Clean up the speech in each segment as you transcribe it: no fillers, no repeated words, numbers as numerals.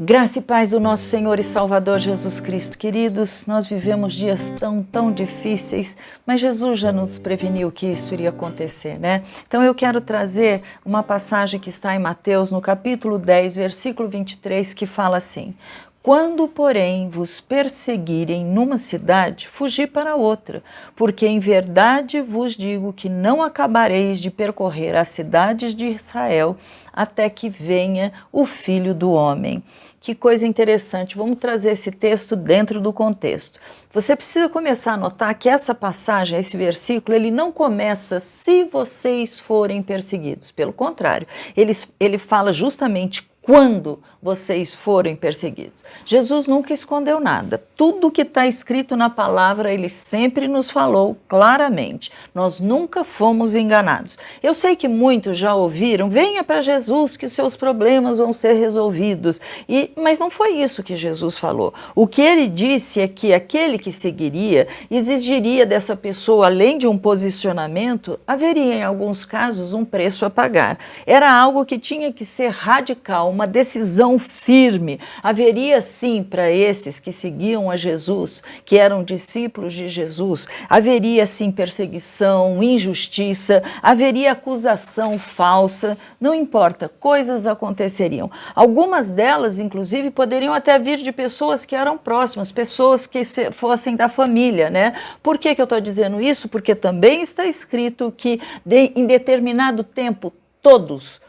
Graça e paz do nosso Senhor e Salvador Jesus Cristo. Queridos, nós vivemos dias tão difíceis, mas Jesus já nos preveniu que isso iria acontecer, né? Então eu quero trazer uma passagem que está em Mateus, no capítulo 10, versículo 23, que fala assim: quando, porém, vos perseguirem numa cidade, fugi para outra, porque em verdade vos digo que não acabareis de percorrer as cidades de Israel até que venha o Filho do Homem. Que coisa interessante, vamos trazer esse texto dentro do contexto. Você precisa começar a notar que essa passagem, esse versículo, ele não começa se vocês forem perseguidos. Pelo contrário, ele fala justamente quando vocês forem perseguidos. Jesus nunca escondeu nada. Tudo que está escrito na palavra, ele sempre nos falou claramente. Nós nunca fomos enganados. Eu sei que muitos já ouviram, venha para Jesus que os seus problemas vão ser resolvidos. Mas não foi isso que Jesus falou. O que ele disse é que aquele que seguiria exigiria dessa pessoa, além de um posicionamento, haveria em alguns casos um preço a pagar. Era algo que tinha que ser radical, uma decisão firme. Haveria sim para esses que seguiam a Jesus, que eram discípulos de Jesus, haveria sim perseguição, injustiça, haveria acusação falsa, não importa, coisas aconteceriam. Algumas delas, inclusive, poderiam até vir de pessoas que eram próximas, pessoas que fossem da família, né? Por que eu estou dizendo isso? Porque também está escrito que em determinado tempo todos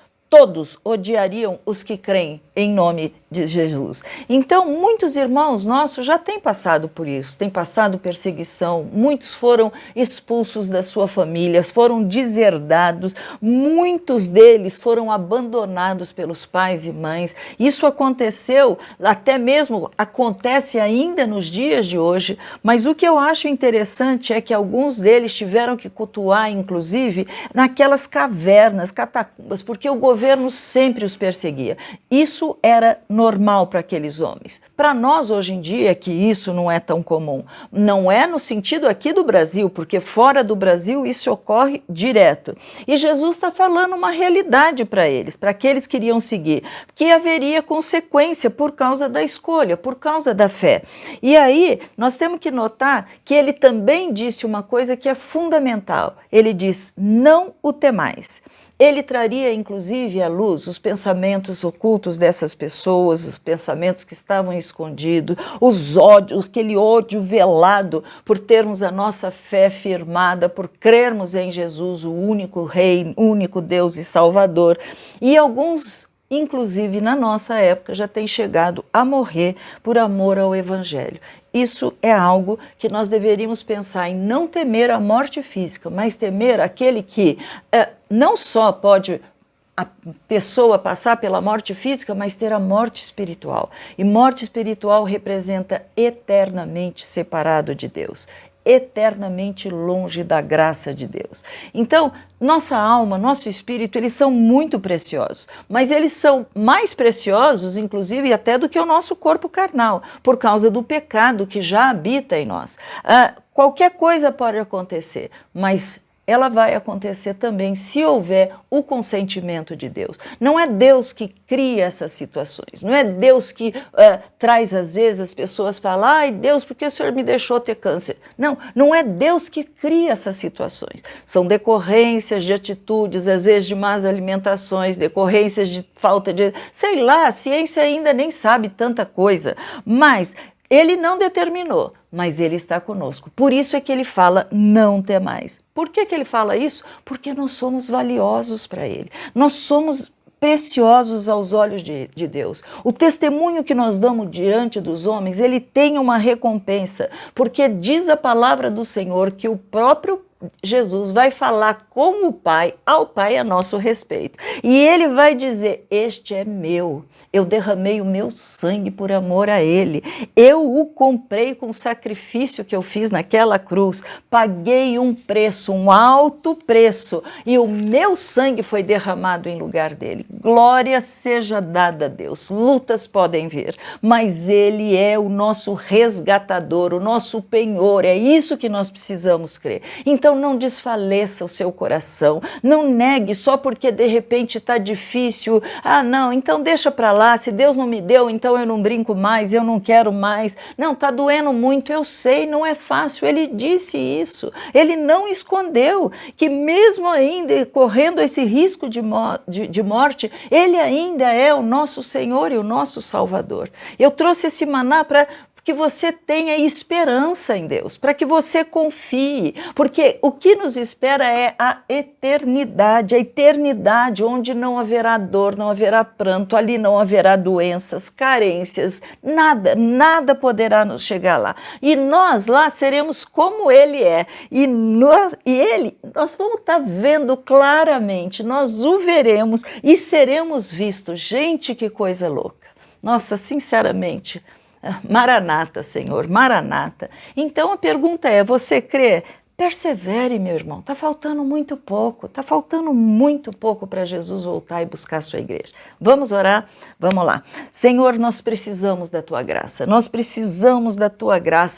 odiariam os que creem em nome de Jesus. Então, muitos irmãos nossos já têm passado por isso, têm passado perseguição, muitos foram expulsos da sua família, foram deserdados, muitos deles foram abandonados pelos pais e mães. Isso aconteceu, até mesmo acontece ainda nos dias de hoje, mas o que eu acho interessante é que alguns deles tiveram que cultuar, inclusive, naquelas cavernas, catacumbas, porque o governo sempre os perseguia. Isso era normal para aqueles homens. Para nós, hoje em dia, que isso não é tão comum. Não é no sentido aqui do Brasil, porque fora do Brasil isso ocorre direto. E Jesus está falando uma realidade para eles, para aqueles que iriam seguir, que haveria consequência por causa da escolha, por causa da fé. E aí, nós temos que notar que ele também disse uma coisa que é fundamental. Ele diz, não o temais. Ele traria, inclusive, à luz os pensamentos ocultos dessas pessoas, os pensamentos que estavam escondidos, os ódios, aquele ódio velado por termos a nossa fé firmada, por crermos em Jesus, o único Rei, único Deus e Salvador. E alguns, inclusive na nossa época, já têm chegado a morrer por amor ao Evangelho. Isso é algo que nós deveríamos pensar em não temer a morte física, mas temer aquele que não só pode a pessoa passar pela morte física, mas ter a morte espiritual. E morte espiritual representa eternamente separado de Deus, eternamente longe da graça de Deus. Então, nossa alma, nosso espírito, eles são muito preciosos, mas eles são mais preciosos, inclusive, até do que o nosso corpo carnal, por causa do pecado que já habita em nós. Qualquer coisa pode acontecer, mas ela vai acontecer também se houver o consentimento de Deus. Não é Deus que cria essas situações, não é Deus que traz, às vezes, as pessoas falam, ai Deus, por que o Senhor me deixou ter câncer? Não é Deus que cria essas situações. São decorrências de atitudes, às vezes de más alimentações, decorrências de falta de... Sei lá, a ciência ainda nem sabe tanta coisa, mas ele não determinou, mas ele está conosco. Por isso é que ele fala, não temais. Por que ele fala isso? Porque nós somos valiosos para ele. Nós somos preciosos aos olhos de Deus. O testemunho que nós damos diante dos homens, ele tem uma recompensa, porque diz a palavra do Senhor que o próprio Jesus vai falar com o Pai, ao Pai a nosso respeito. E ele vai dizer, este é meu, eu derramei o meu sangue por amor a ele, eu o comprei com o sacrifício que eu fiz naquela cruz, paguei um preço, um alto preço, e o meu sangue foi derramado em lugar dele. Glória seja dada a Deus, lutas podem vir, mas ele é o nosso resgatador, o nosso penhor, é isso que nós precisamos crer. Então, Então não desfaleça o seu coração, não negue só porque de repente está difícil. Ah, não, então deixa para lá, se Deus não me deu, então eu não brinco mais, eu não quero mais. Não, está doendo muito, eu sei, não é fácil. Ele disse isso, ele não escondeu que mesmo ainda correndo esse risco de morte, ele ainda é o nosso Senhor e o nosso Salvador. Eu trouxe esse maná para que você tenha esperança em Deus, para que você confie, porque o que nos espera é a eternidade onde não haverá dor, não haverá pranto, ali não haverá doenças, carências, nada poderá nos chegar lá. E nós lá seremos como Ele é, e nós vamos estar vendo claramente, nós o veremos e seremos vistos. Gente, que coisa louca! Nossa, sinceramente, Maranata, Senhor, Maranata. Então a pergunta é, você crê? Persevere, meu irmão, está faltando muito pouco para Jesus voltar e buscar a sua igreja. Vamos orar? Vamos lá. Senhor, nós precisamos da tua graça,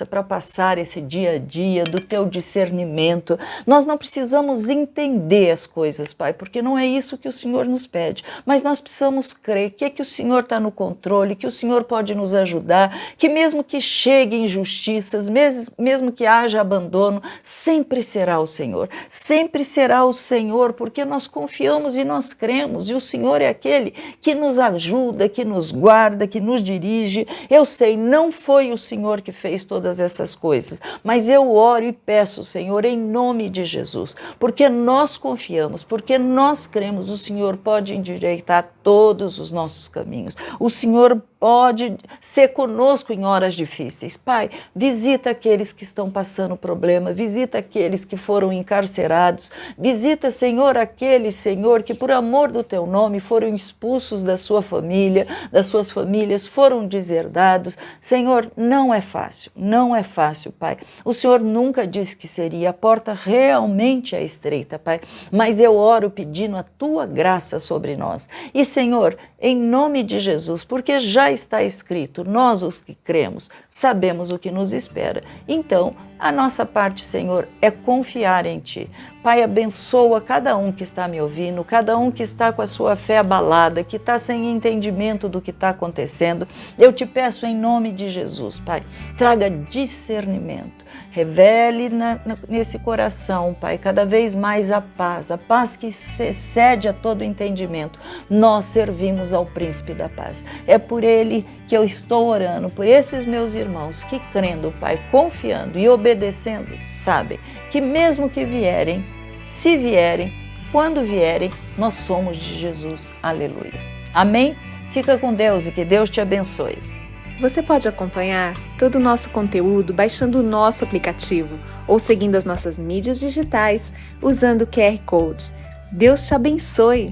para passar esse dia a dia, do teu discernimento. Nós não precisamos entender as coisas, Pai, porque não é isso que o Senhor nos pede, mas nós precisamos crer que o Senhor está no controle, que o Senhor pode nos ajudar, que mesmo que cheguem injustiças, mesmo que haja abandono, sempre será o Senhor, porque nós confiamos e nós cremos, e o Senhor é aquele que nos ajuda, que nos guarda, que nos dirige. Eu sei, não foi o Senhor que fez todas essas coisas, mas eu oro e peço, Senhor, em nome de Jesus, porque nós confiamos, porque nós cremos, o Senhor pode endireitar todos os nossos caminhos, o Senhor pode ser conosco em horas difíceis. Pai, visita aqueles que estão passando problema, visita aqueles que foram encarcerados, visita, Senhor, aqueles, Senhor, que por amor do teu nome foram expulsos da sua família, das suas famílias, foram deserdados. Senhor, não é fácil, Pai. O Senhor nunca disse que seria, a porta realmente é estreita, Pai, mas eu oro pedindo a tua graça sobre nós. E, Senhor, em nome de Jesus, porque já está escrito, nós os que cremos, sabemos o que nos espera. Então, a nossa parte, Senhor, é confiar em Ti. Pai, abençoa cada um que está me ouvindo, cada um que está com a sua fé abalada, que está sem entendimento do que está acontecendo. Eu te peço em nome de Jesus, Pai, traga discernimento, revele nesse coração, Pai, cada vez mais a paz que excede a todo entendimento. Nós servimos ao Príncipe da Paz. É por Ele que eu estou orando, por esses meus irmãos que crendo, Pai, confiando e obedecendo, sabem que mesmo que vierem, se vierem, quando vierem, nós somos de Jesus. Aleluia. Amém? Fica com Deus e que Deus te abençoe. Você pode acompanhar todo o nosso conteúdo baixando o nosso aplicativo ou seguindo as nossas mídias digitais usando o QR Code. Deus te abençoe!